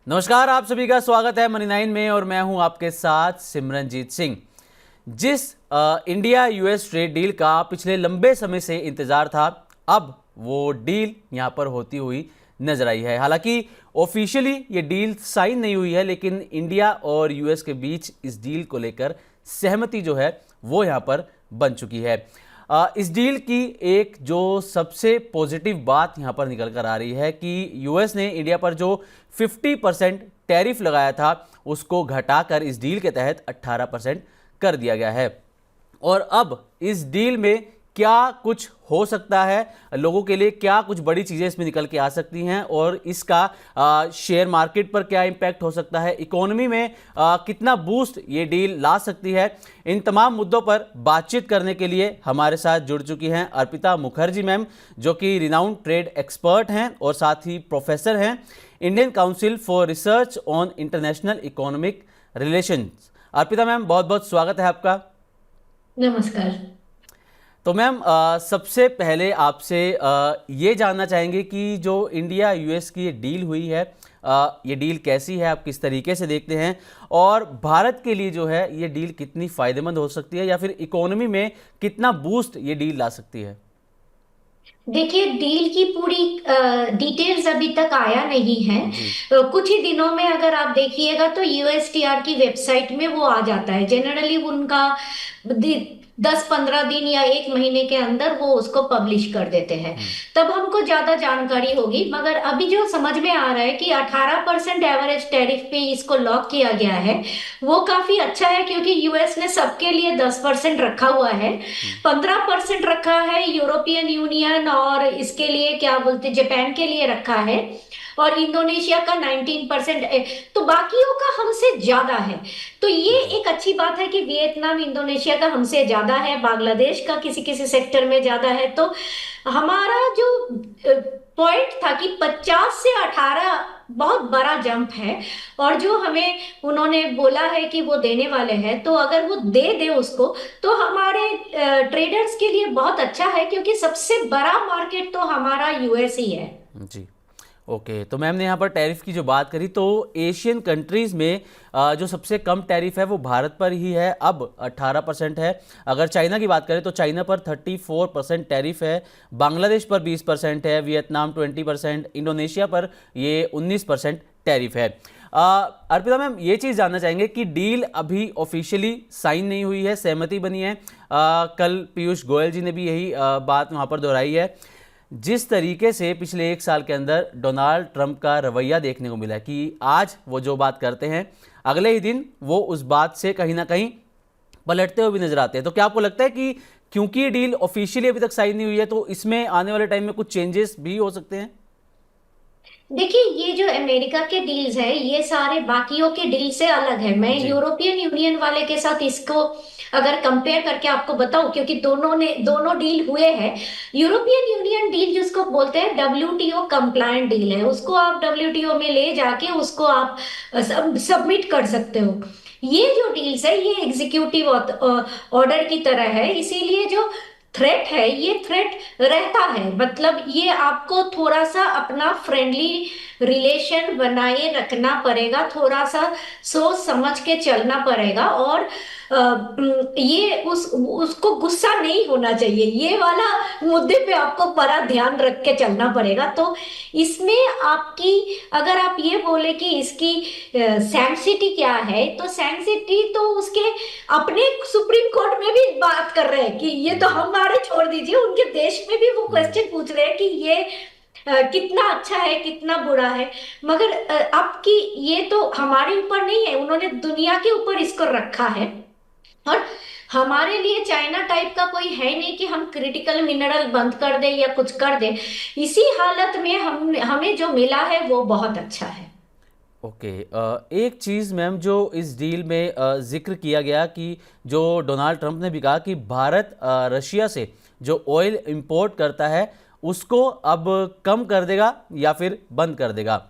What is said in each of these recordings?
नमस्कार, आप सभी का स्वागत है मनी 9 में और मैं हूं आपके साथ सिमरनजीत सिंह। जिस इंडिया यूएस ट्रेड डील का पिछले लंबे समय से इंतजार था, अब वो डील यहां पर होती हुई नजर आई है। हालांकि ऑफिशियली ये डील साइन नहीं हुई है, लेकिन इंडिया और यूएस के बीच इस डील को लेकर सहमति जो है वो यहां पर बन चुकी है। इस डील की एक जो सबसे पॉजिटिव बात यहां पर निकल कर आ रही है कि यूएस ने इंडिया पर जो 50% टैरिफ लगाया था उसको घटाकर इस डील के तहत 18% कर दिया गया है। और अब इस डील में क्या कुछ हो सकता है, लोगों के लिए क्या कुछ बड़ी चीज़ें इसमें निकल के आ सकती हैं और इसका शेयर मार्केट पर क्या इम्पैक्ट हो सकता है, इकोनॉमी में कितना बूस्ट ये डील ला सकती है, इन तमाम मुद्दों पर बातचीत करने के लिए हमारे साथ जुड़ चुकी हैं अर्पिता मुखर्जी मैम, जो कि रिनाउंड ट्रेड एक्सपर्ट हैं और साथ ही प्रोफेसर हैं Indian council for research on international economic relations. Arpita ma'am, बहुत बहुत स्वागत है आपका। नमस्कार। तो मैम, सबसे पहले आपसे ये जानना चाहेंगे कि जो इंडिया यूएस की ये डील हुई है, ये डील कैसी है, आप किस तरीके से देखते हैं और भारत के लिए जो है ये डील कितनी फ़ायदेमंद हो सकती है या फिर इकोनॉमी में कितना बूस्ट ये डील ला सकती है। देखिए, डील की पूरी डिटेल्स अभी तक आया नहीं है। जी। कुछ ही दिनों में अगर आप देखिएगा तो यूएसटीआर की वेबसाइट में वो आ जाता है। जनरली उनका 10-15 दिन या 1 महीने के अंदर वो उसको पब्लिश कर देते हैं। तब हमको ज्यादा जानकारी होगी, मगर अभी जो समझ में आ रहा है कि 18% एवरेज टैरिफ पे इसको लॉक किया गया है, वो काफी अच्छा है क्योंकि यूएस ने सबके लिए 10% रखा हुआ है। 15% रखा है यूरोपियन यूनियन, और इसके लिए क्या बोलते जापान के लिए रखा है, और इंडोनेशिया का 19%। तो बाकियों का हमसे ज्यादा है। तो ये जी। एक अच्छी बात है कि वियतनाम इंडोनेशिया का हमसे ज्यादा है, बांग्लादेश का किसी किसी सेक्टर में ज्यादा है। तो हमारा जो पॉइंट था कि 50 से 18 बहुत बड़ा जंप है। और जो हमें उन्होंने बोला है कि वो देने वाले हैं, तो अगर वो दे दे उसको, तो हमारे ट्रेडर्स के लिए बहुत अच्छा है क्योंकि सबसे बड़ा मार्केट तो हमारा यूएस ही है। जी। ओके, तो मैम ने यहाँ पर टैरिफ की जो बात करी, तो एशियन कंट्रीज़ में जो सबसे कम टैरिफ है वो भारत पर ही है, अब 18% है। अगर चाइना की बात करें तो चाइना पर 34% टैरिफ है, बांग्लादेश पर 20% है, वियतनाम 20%, इंडोनेशिया पर ये 19% टैरिफ है। अर्पिता मैम, ये चीज़ जानना चाहेंगे कि डील अभी ऑफिशियली साइन नहीं हुई है, सहमति बनी है। कल पीयूष गोयल जी ने भी यही बात वहाँ पर दोहराई है। जिस तरीके से पिछले 1 साल के अंदर डोनाल्ड ट्रंप का रवैया देखने को मिला कि आज वो जो बात करते हैं अगले ही दिन वो उस बात से कहीं ना कहीं पलटते हुए भी नजर आते हैं, तो क्या आपको लगता है कि क्योंकि ये डील ऑफिशियली अभी तक साइन नहीं हुई है तो इसमें आने वाले टाइम में कुछ चेंजेस भी हो सकते हैं? देखिए, ये जो अमेरिका के डील्स है ये सारे बाकियों के डील से अलग है। मैं जी। यूरोपियन यूनियन वाले के साथ इसको अगर कंपेयर करके आपको बताऊं, क्योंकि दोनों डील हुए हैं। यूरोपियन यूनियन डील जिसको बोलते हैं डब्ल्यूटीओ कंप्लायंट डील है, उसको आप डब्ल्यूटीओ में ले जाके उसको आप सबमिट कर सकते हो। ये जो डील्स है ये एग्जीक्यूटिव ऑर्डर की तरह है, इसीलिए जो थ्रेट है ये थ्रेट रहता है। मतलब ये आपको थोड़ा सा अपना फ्रेंडली रिलेशन बनाए रखना पड़ेगा, थोड़ा सा सोच समझ के चलना पड़ेगा, और ये उसको गुस्सा नहीं होना चाहिए। ये वाला मुद्दे पे आपको बड़ा ध्यान रख के चलना पड़ेगा। तो इसमें आपकी, अगर आप ये बोले कि इसकी सैंक्सिटी क्या है, तो सैंक्सिटी तो उसके अपने सुप्रीम कोर्ट में भी बात कर रहे हैं कि ये तो जी। हमारे छोड़ दीजिए, उनके देश में भी वो क्वेश्चन पूछ रहे हैं कि ये कितना अच्छा है कितना बुरा है। मगर अब की ये तो हमारे ऊपर नहीं है, उन्होंने दुनिया के ऊपर इसको रखा है। और हमारे लिए चाइना टाइप का कोई है नहीं कि हम क्रिटिकल मिनरल बंद कर दे या कुछ कर दे। इसी हालत में हम हमें जो मिला है वो बहुत अच्छा है। ओके, एक चीज़ मैम जो इस डील में जिक्र किया गया कि जो डोनाल्ड ट्रंप ने भी कहा कि भारत रशिया से जो ऑयल इंपोर्ट करता है उसको अब कम कर देगा या फिर बंद कर देगा,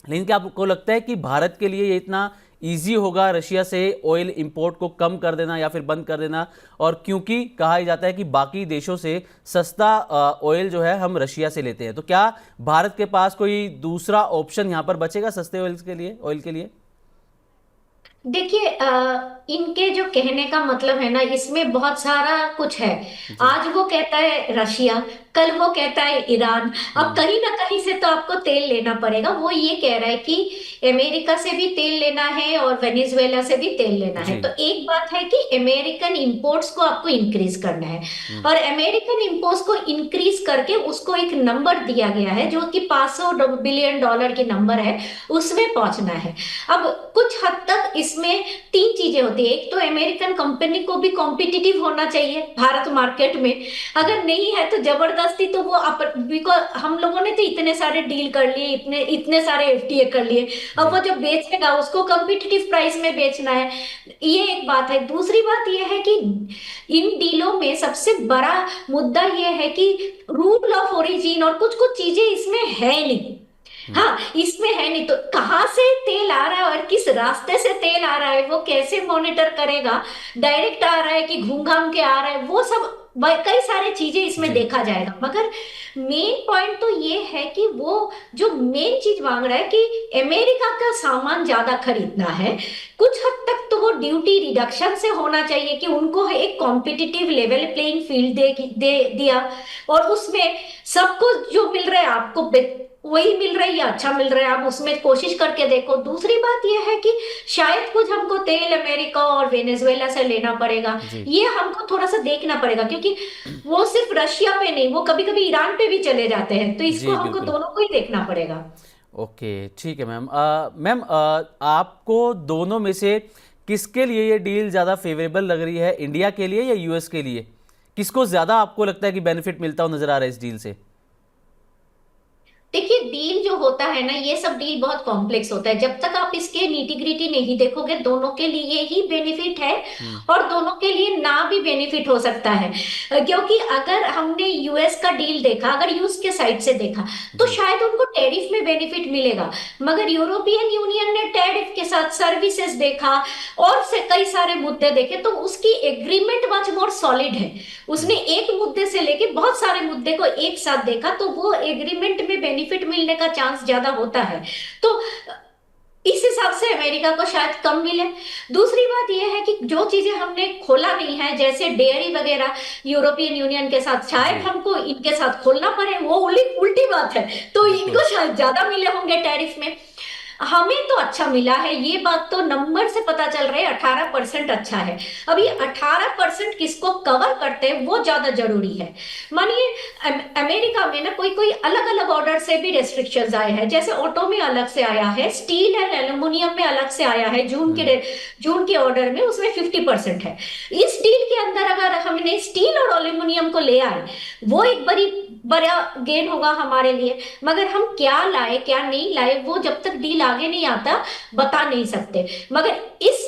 लेकिन क्या आपको लगता है कि भारत के लिए ये इतना इजी होगा रशिया से ऑयल इंपोर्ट को कम कर देना या फिर बंद कर देना? और क्योंकि कहा जाता है कि बाकी देशों से सस्ता ऑयल जो है हम रशिया से लेते हैं, तो क्या भारत के पास कोई दूसरा ऑप्शन यहाँ पर बचेगा सस्ते ऑयल के लिए? देखिए, इनके जो कहने का मतलब है ना, इसमें बहुत सारा कुछ है। जी। आज वो कहता है रशिया, कल वो कहता है ईरान। अब हम्म। कहीं ना कहीं से तो आपको तेल लेना पड़ेगा। वो ये कह रहा है कि अमेरिका से भी तेल लेना है और वेनेजुएला से भी तेल लेना जी। है। तो एक बात है कि अमेरिकन इंपोर्ट्स को आपको इंक्रीज करना है, हम्म। और अमेरिकन इंपोर्ट्स को इंक्रीज करके उसको एक नंबर दिया गया है जो कि $500 बिलियन की नंबर है, उसमें पहुंचना है। अब कुछ हद तक इसमें तीन चीजें होती है। एक तो अमेरिकन कंपनी को भी कॉम्पिटिटिव होना चाहिए भारत मार्केट में। अगर नहीं है तो जबरदस्ती तो वो बिकॉज हम लोगों ने तो इतने सारे डील कर लिए, इतने इतने सारे एफटीए कर लिए। अब जी। वो जब बेचेगा उसको कॉम्पिटिटिव प्राइस में बेचना है। ये एक बात है। दूसरी बात ये है कि इन डीलों में सबसे बड़ा मुद्दा ये है कि रूल ऑफ ओरिजिन और कुछ कुछ चीजें इसमें है नहीं। हम्म। हाँ, इसमें है नहीं। तो कहाँ से तेल आ रहा है और किस रास्ते से तेल आ रहा है वो कैसे मॉनिटर करेगा? डायरेक्ट आ रहा है कि घूम घाम के आ रहा है, वो सब कई सारी चीजें इसमें जी। देखा जाएगा। मगर मेन पॉइंट तो ये है कि वो जो मेन चीज मांग रहा है कि अमेरिका का सामान ज्यादा खरीदना है। कुछ हद तक तो वो ड्यूटी रिडक्शन से होना चाहिए कि उनको एक कॉम्पिटिटिव लेवल प्लेइंग फील्ड दे दिया, और उसमें सबको जो मिल रहा है आपको वही मिल रहा है या अच्छा मिल रहा है, आप उसमें कोशिश करके देखो। दूसरी बात यह है कि शायद कुछ हमको तेल अमेरिका और वेनेजुएला से लेना पड़ेगा। जी। ये हमको थोड़ा सा देखना पड़ेगा, क्योंकि वो सिर्फ रशिया पे नहीं, वो कभी कभी ईरान पे भी चले जाते हैं। तो इसको जी हमको बिल्कुल। दोनों को ही देखना पड़ेगा। ओके, ठीक है मैम। मैम, आपको दोनों में से किसके लिए ये डील ज़्यादा फेवरेबल लग रही है, इंडिया के लिए या यूएस के लिए? किसको ज़्यादा आपको लगता है कि बेनिफिट मिलता हो नज़र आ रहा है इस डील से? देखिए, डील जो होता है ना, ये सब डील बहुत कॉम्प्लेक्स होता है। जब तक आप इसके नीटी ग्रिटी नहीं देखोगे, दोनों के लिए ही बेनिफिट है हम्म। और दोनों के लिए ना भी बेनिफिट हो सकता है। क्योंकि अगर हमने यूएस का डील देखा, अगर यूएस के साइड से देखा, तो जी। शायद उनको टैरिफ में बेनिफिट मिलेगा। मगर यूरोपियन यूनियन ने टैरिफ के साथ सर्विसेज देखा और से कई सारे मुद्दे देखे, तो उसकी एग्रीमेंट मच मोर सॉलिड है। उसने एक मुद्दे से लेके बहुत सारे मुद्दे को एक साथ देखा, तो वो एग्रीमेंट में बेनिफिट मिलने का चांस ज्यादा होता है। तो इस हिसाब से अमेरिका को शायद कम मिले। दूसरी बात यह है कि जो चीजें हमने खोला नहीं है, जैसे डेयरी वगैरह यूरोपियन यूनियन के साथ, शायद जी। हमको इनके साथ खोलना पड़े। वो उल्टी बात है। तो बिल्कुल। इनको शायद ज्यादा मिले होंगे टैरिफ में। हमें तो अच्छा मिला है, ये बात तो नंबर से पता चल रहा है। 18% अच्छा है। अब ये 18% किसको कवर करते हैं वो ज्यादा जरूरी है। मानिए अमेरिका में ना कोई कोई अलग अलग ऑर्डर से भी रेस्ट्रिक्शंस आए हैं। जैसे ऑटो में अलग से आया है, स्टील एंड एल्यूमिनियम में अलग से आया है। जून के ऑर्डर में उसमें 50% है। इस डील के अंदर अगर हमने स्टील और एल्यूमिनियम को ले आए, वो एक बड़ा गेन होगा हमारे लिए। मगर हम क्या लाए क्या नहीं लाए, वो जब तक डील आगे नहीं आता बता नहीं सकते। मगर इस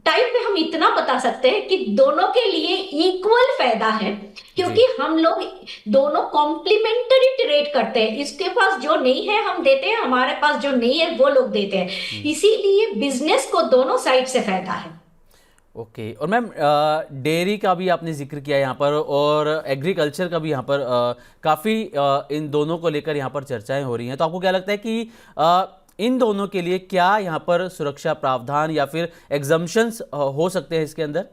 टाइम पे हम इतना बता सकते हैं कि दोनों के लिए इक्वल फायदा है, जी। क्योंकि हम लोग दोनों कॉम्प्लीमेंटरी ट्रेड करते हैं। इसके पास जो नहीं है हम देते हैं, हमारे पास जो नहीं है वो लोग देते हैं। इसीलिए बिजनेस को दोनों साइड से फायदा है। ओके। और मैम, डेयरी का भी आपने जिक्र किया यहाँ पर, और एग्रीकल्चर का भी यहाँ पर काफ़ी इन दोनों को लेकर यहाँ पर चर्चाएं हो रही हैं। तो आपको क्या लगता है कि इन दोनों के लिए क्या यहाँ पर सुरक्षा प्रावधान या फिर एग्जम्पशंस हो सकते हैं इसके अंदर?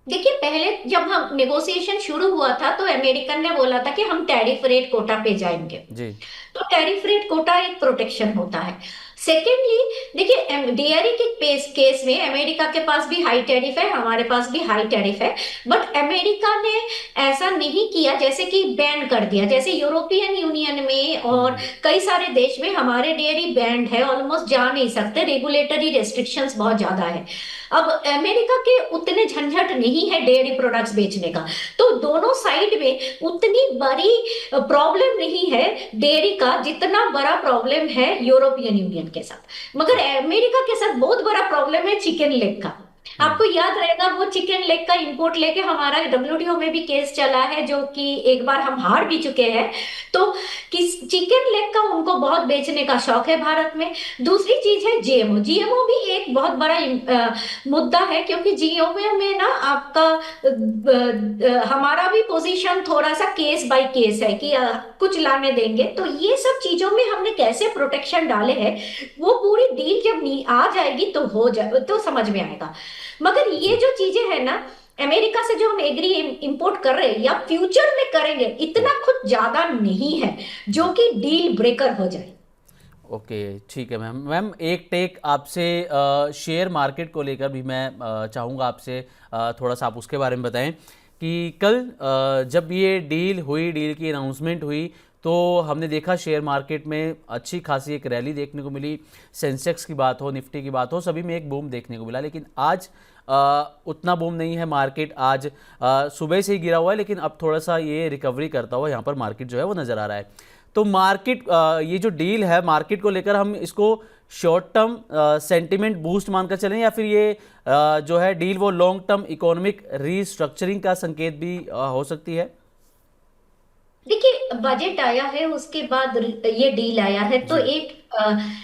देखिए, पहले जब हम नेगोशिएशन शुरू हुआ था तो अमेरिकन ने बोला था कि हम टैरिफ रेट कोटा पे जाएंगे। जी। तो टैरिफ रेट कोटा एक प्रोटेक्शन होता है। सेकेंडली, देखिए डेयरी के केस में अमेरिका के पास भी हाई टैरिफ है, हमारे पास भी हाई टैरिफ है। बट अमेरिका ने ऐसा नहीं किया जैसे कि बैन कर दिया। जैसे यूरोपियन यूनियन में और कई सारे देश में हमारे डेयरी बैंड है, ऑलमोस्ट जा नहीं सकते। रेगुलेटरी रेस्ट्रिक्शंस बहुत ज्यादा है। अब अमेरिका के उतने झंझट नहीं है डेयरी प्रोडक्ट्स बेचने का, तो दोनों साइड में उतनी बड़ी प्रॉब्लम नहीं है डेयरी का जितना बड़ा प्रॉब्लम है यूरोपियन यूनियन के साथ। मगर अमेरिका के साथ बहुत बड़ा प्रॉब्लम है चिकन लेग का। हम्म। आपको याद रहेगा वो चिकन लेग का इंपोर्ट लेके हमारा डब्ल्यूटीओ में भी केस चला है, जो कि एक बार हम हार भी चुके हैं। तो किस चिकन लेग का उनको बहुत बेचने का शौक है भारत में। दूसरी चीज है जीएमओ। जीएमओ भी एक बहुत बड़ा मुद्दा है, क्योंकि जीएमओ में ना आपका हमारा भी पोजीशन थोड़ा सा केस बाय केस है कि कुछ लाने देंगे। तो ये सब चीजों में हमने कैसे प्रोटेक्शन डाले हैं, वो पूरी डील जब आ जाएगी तो हो जाए तो समझ में आएगा। मगर ये जी। जो चीजें है ना, अमेरिका से जो हम एग्री इंपोर्ट कर रहे हैं या फ्यूचर में करेंगे, हम्म। इतना कुछ ज्यादा नहीं है जो जी। कि डील ब्रेकर हो जाए। ओके, ठीक है मैम। मैम एक टेक आपसे शेयर मार्केट को लेकर भी मैं चाहूँगा आपसे, थोड़ा सा आप उसके बारे में बताएं कि कल जब ये डील हुई, डील की अनाउंसमेंट हुई, तो हमने देखा शेयर मार्केट में अच्छी खासी एक रैली देखने को मिली। सेंसेक्स की बात हो, निफ्टी की बात हो, सभी में एक बूम देखने को मिला। लेकिन आज उतना बूम नहीं है मार्केट। आज सुबह से ही गिरा हुआ है, लेकिन अब थोड़ा सा ये रिकवरी करता हुआ यहाँ पर मार्केट जो है वो नज़र आ रहा है। तो मार्केट, ये जो डील है मार्केट को लेकर, हम इसको शॉर्ट टर्म सेंटिमेंट बूस्ट मानकर चलें, या फिर ये जो है डील वो लॉन्ग टर्म इकोनॉमिक रीस्ट्रक्चरिंग का संकेत भी हो सकती है? देखिए, बजट आया है, उसके बाद ये डील आया है, तो जी। एक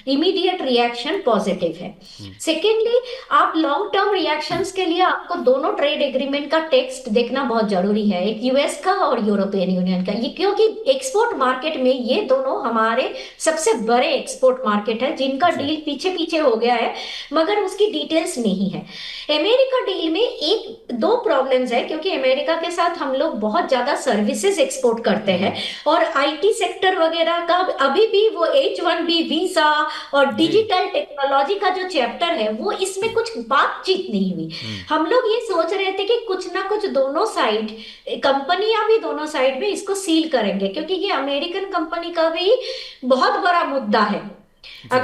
इमीडिएट रिएक्शन पॉजिटिव है। हम्म। सेकेंडली, आप लॉन्ग टर्म रिएक्शंस के लिए आपको दोनों ट्रेड एग्रीमेंट का टेक्स्ट देखना बहुत जरूरी है, एक यूएस का और यूरोपियन यूनियन का। ये क्योंकि एक्सपोर्ट मार्केट में ये दोनों हमारे सबसे बड़े एक्सपोर्ट मार्केट है, जिनका जी। डील पीछे पीछे हो गया है, मगर उसकी डिटेल्स नहीं है। अमेरिका डील में एक दो प्रॉब्लम्स है, क्योंकि अमेरिका के साथ हम लोग बहुत ज्यादा सर्विसेज एक्सपोर्ट करते हैं, और आईटी सेक्टर वगैरह का अभी भी वो H1B वीजा और जी। डिजिटल टेक्नोलॉजी का जो चैप्टर है, वो इसमें कुछ बातचीत नहीं हुई। हम्म। हम लोग ये सोच रहे थे कि कुछ ना कुछ दोनों साइड, कंपनियां भी दोनों साइड में इसको सील करेंगे, क्योंकि ये अमेरिकन कंपनी का भी बहुत बड़ा मुद्दा है। जी।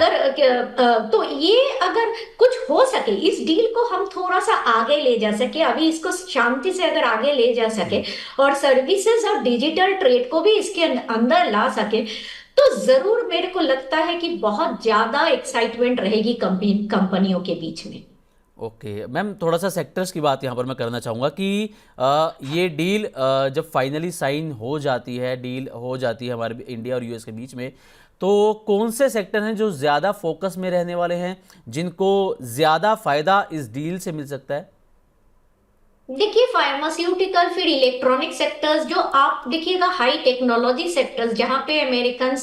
तो ये अगर कुछ हो सके, इस डील को हम थोड़ा सा आगे ले जा सके, अभी इसको शांति से अगर आगे ले जा सके, हम्म। और सर्विसेज और डिजिटल ट्रेड को भी इसके अंदर ला सके, तो जरूर मेरे को लगता है कि बहुत ज्यादा एक्साइटमेंट रहेगी कंपनियों के बीच में। ओके मैम, थोड़ा सा सेक्टर्स की बात यहाँ पर मैं करना चाहूँगा कि ये डील जब फाइनली साइन हो जाती है, डील हो जाती है हमारे इंडिया और यूएस के बीच में, तो कौन से सेक्टर हैं जो ज़्यादा फोकस में रहने वाले हैं, जिनको ज़्यादा फ़ायदा इस डील से मिल सकता है? देखिए, फार्मास्यूटिकल, फिर इलेक्ट्रॉनिक सेक्टर्स, जो आप देखिएगा हाई टेक्नोलॉजी सेक्टर्स, जहां पे अमेरिकन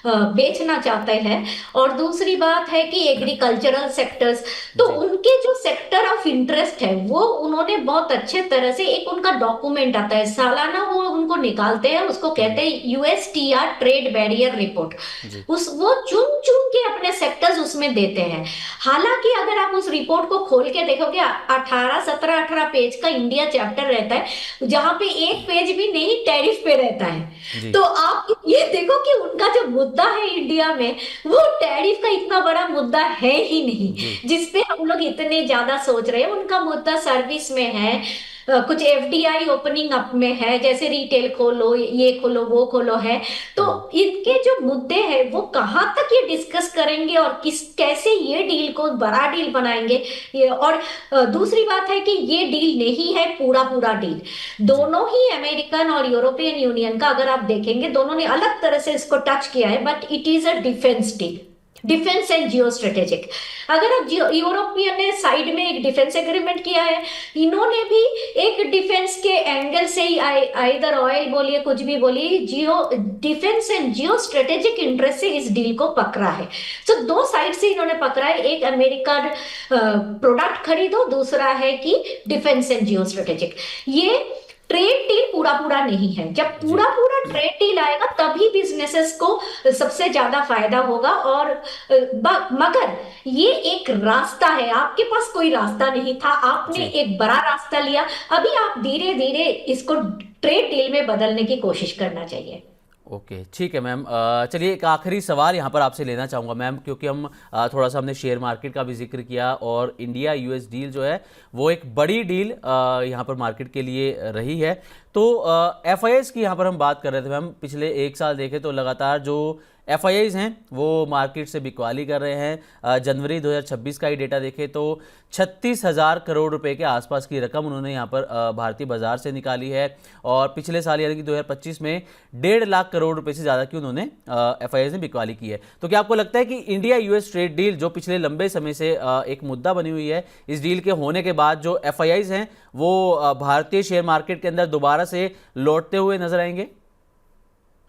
बेचना चाहते हैं। और दूसरी बात है कि एग्रीकल्चरल सेक्टर्स, तो जी। उनके जो सेक्टर ऑफ इंटरेस्ट है, वो उन्होंने बहुत अच्छे तरह से, एक उनका डॉक्यूमेंट आता है सालाना, वो उनको निकालते हैं, उसको कहते हैं यूएसटीआर ट्रेड बैरियर रिपोर्ट। जी। उस वो चुन चुन के अपने सेक्टर्स उसमें देते हैं। हालांकि अगर आप उस रिपोर्ट को खोल के देखोगे, 18 पेज का इंडिया चैप्टर रहता है, जहां पे एक पेज भी नहीं टैरिफ पे रहता है। जी। तो आप ये देखो कि उनका जो मुद्दा है इंडिया में, वो टैरिफ का इतना बड़ा मुद्दा है ही नहीं, जी। जिसपे हम लोग इतने ज्यादा सोच रहे हैं। उनका मुद्दा सर्विस में है, कुछ एफडीआई ओपनिंग अप में है, जैसे रिटेल खोलो, ये खोलो, वो खोलो है। तो हम्म। इनके जो मुद्दे हैं, वो कहाँ तक ये डिस्कस करेंगे और किस कैसे ये डील को बड़ा डील बनाएंगे। ये और दूसरी बात है कि ये डील नहीं है पूरा पूरा डील। जी। दोनों ही अमेरिकन और यूरोपियन यूनियन का अगर आप देखेंगे, दोनों ने अलग तरह से इसको टच किया है, but it is a defence deal, defence and geo strategic. अगर आप यूरोपियन ने साइड में एक डिफेंस एग्रीमेंट किया है, इन्होंने भी एक डिफेंस के एंगल से ही, इधर ऑयल बोलिए, कुछ भी बोलिए, geo defence and geo strategic interest से इस डील को पकड़ा है। तो दो साइड से इन्होंने पकड़ा है, एक अमेरिका प्रोडक्ट खरीदो, दूसरा है कि डिफेंस एंड जियो स्ट्रेटेजिक। ये ट्रेड डील पूरा पूरा नहीं है। जब जी। पूरा पूरा ट्रेड डील आएगा, तभी बिजनेसेस को सबसे ज्यादा फायदा होगा। और मगर ये एक रास्ता है, आपके पास कोई रास्ता नहीं था, आपने जी। एक बड़ा रास्ता लिया। अभी आप धीरे धीरे इसको ट्रेड डील में बदलने की कोशिश करना चाहिए। ओके, ठीक है मैम। चलिए एक आखिरी सवाल यहाँ पर आपसे लेना चाहूँगा मैम, क्योंकि हम थोड़ा सा हमने शेयर मार्केट का भी जिक्र किया, और इंडिया यूएस डील जो है वो एक बड़ी डील यहाँ पर मार्केट के लिए रही है। तो एफआईआईज़ की यहाँ पर हम बात कर रहे थे मैम। पिछले एक साल देखें तो लगातार जो एफआईआईज हैं वो मार्केट से बिकवाली कर रहे हैं। जनवरी 2026 का ही डेटा देखें तो 36,000 करोड़ रुपए के आसपास की रकम उन्होंने यहाँ पर भारतीय बाजार से निकाली है, और पिछले साल यानी कि 2025 में 1.5 लाख करोड़ रुपए से ज़्यादा की उन्होंने एफआईआईज ने बिकवाली की है। तो क्या आपको लगता है कि इंडिया यूएस ट्रेड डील जो पिछले लंबे समय से एक मुद्दा बनी हुई है, इस डील के होने के बाद जो एफआईआईज हैं वो भारतीय शेयर मार्केट के अंदर दोबारा से लौटते हुए नजर आएंगे?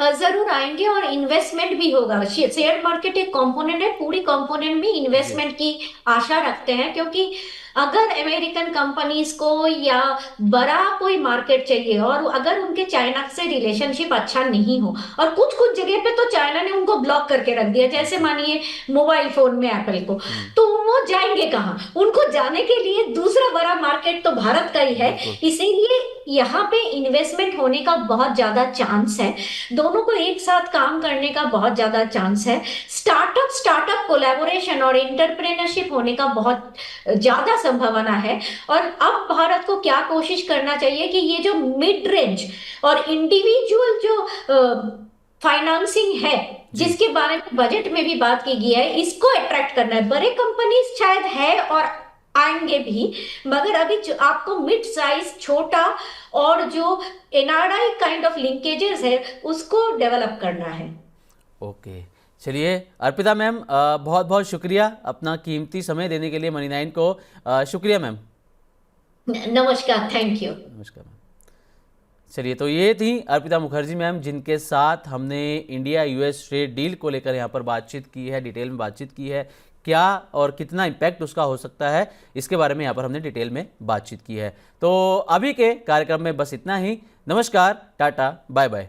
जरूर आएंगे, और इन्वेस्टमेंट भी होगा। शेयर मार्केट एक कंपोनेंट है, पूरी कंपोनेंट में इन्वेस्टमेंट की आशा रखते हैं, क्योंकि अगर अमेरिकन कंपनीज को या बड़ा कोई मार्केट चाहिए और अगर उनके चाइना से रिलेशनशिप अच्छा नहीं हो, और कुछ कुछ जगह पे तो चाइना ने उनको ब्लॉक करके रख दिया, जैसे मानिए मोबाइल फोन में एप्पल को, तो वो जाएंगे कहाँ? उनको जाने के लिए दूसरा बड़ा मार्केट तो भारत का ही है। इसीलिए यहाँ पे इन्वेस्टमेंट होने का बहुत ज्यादा चांस है, दोनों को एक साथ काम करने का बहुत ज्यादा चांस है। स्टार्टअप कोलैबोरेशन और एंटरप्रेन्योरशिप होने का बहुत ज्यादा संभावना है। और अब भारत को क्या कोशिश करना चाहिए कि ये जो मिड रेंज और इंडिविजुअल जो फाइनेंसिंग है, जिसके बारे में बजट में भी बात की गई है, इसको अट्रैक्ट करना है। बड़े कंपनीज शायद है और आएंगे भी, मगर अभी जो आपको मिड साइज, छोटा और जो एनआरआई काइंड ऑफ लिंकेजेस है उसको डेवलप करना है। ओके, चलिए अर्पिता मैम, बहुत बहुत शुक्रिया अपना कीमती समय देने के लिए मनी9 को। शुक्रिया मैम। नमस्कार, थैंक यू। नमस्कार मैम। चलिए, तो ये थी अर्पिता मुखर्जी मैम, जिनके साथ हमने इंडिया यूएस ट्रेड डील को लेकर यहाँ पर बातचीत की है, डिटेल में बातचीत की है। क्या और कितना इम्पैक्ट उसका हो सकता है, इसके बारे में यहाँ पर हमने डिटेल में बातचीत की है। तो अभी के कार्यक्रम में बस इतना ही। नमस्कार, टाटा, बाय बाय।